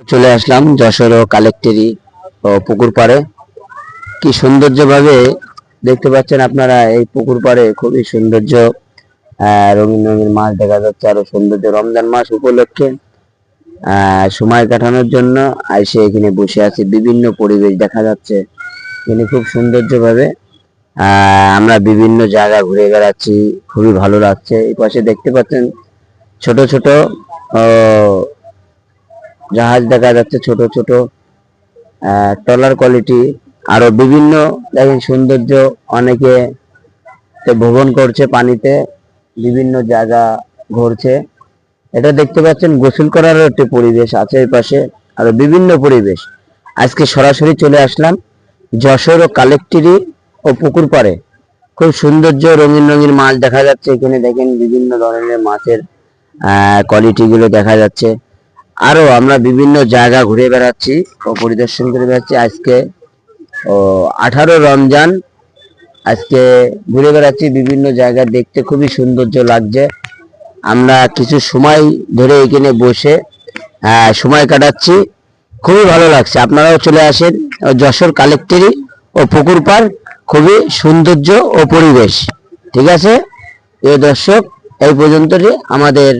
চলে আসলাম যশোর ও কালেক্টেরি ও পুকুর পাড়ে। কি সৌন্দর্য ভাবে দেখতে পাচ্ছেন আপনারা, এই পুকুর পাড়ে খুবই সৌন্দর্য। রঙিন রঙিন মাছ দেখা যাচ্ছে, আরো সৌন্দর্য। রমজান মাস উপলক্ষে সময় কাটানোর জন্য আইসে এখানে বসে আছি। বিভিন্ন পরিবেশ দেখা যাচ্ছে এখানে খুব সৌন্দর্য ভাবে। আমরা বিভিন্ন জায়গা ঘুরে বেড়াচ্ছি, খুবই ভালো লাগছে। এই পাশে দেখতে পাচ্ছেন ছোট ছোট জাহাজ দেখা যাচ্ছে, ছোট ছোট ট্রলার কোয়ালিটি। আরো বিভিন্ন দেখেন সৌন্দর্য, অনেকে ভ্রমণ করছে পানিতে, বিভিন্ন জায়গা ঘুরছে। এটা দেখতে পাচ্ছেন গোসল করার একটি পরিবেশ আছে এই পাশে, আরো বিভিন্ন পরিবেশ। আজকে সরাসরি চলে আসলাম যশোর ও কালেক্টেরি ও পুকুর পাড়ে। খুব সৌন্দর্য, রঙিন রঙিন মাছ দেখা যাচ্ছে এখানে। দেখেন বিভিন্ন ধরনের মাছের কোয়ালিটি গুলো দেখা যাচ্ছে। আরো আমরা বিভিন্ন জায়গা ঘুরে বেড়াচ্ছি ও পরিদর্শন করে বেড়াচ্ছি। আজকে 18 রমজান, আজকে ঘুরে বেড়াচ্ছি বিভিন্ন জায়গা, দেখতে খুবই সৌন্দর্য লাগছে। আমরা কিছু সময় ধরে এখানে বসে সময় কাটাচ্ছি, খুবই ভালো লাগছে। আপনারাও চলে আসেন যশোর কালেক্টেরি ও পুকুর পাড়, খুবই সৌন্দর্য ও পরিবেশ। ঠিক আছে এই দর্শক, এই পর্যন্তই আমাদের।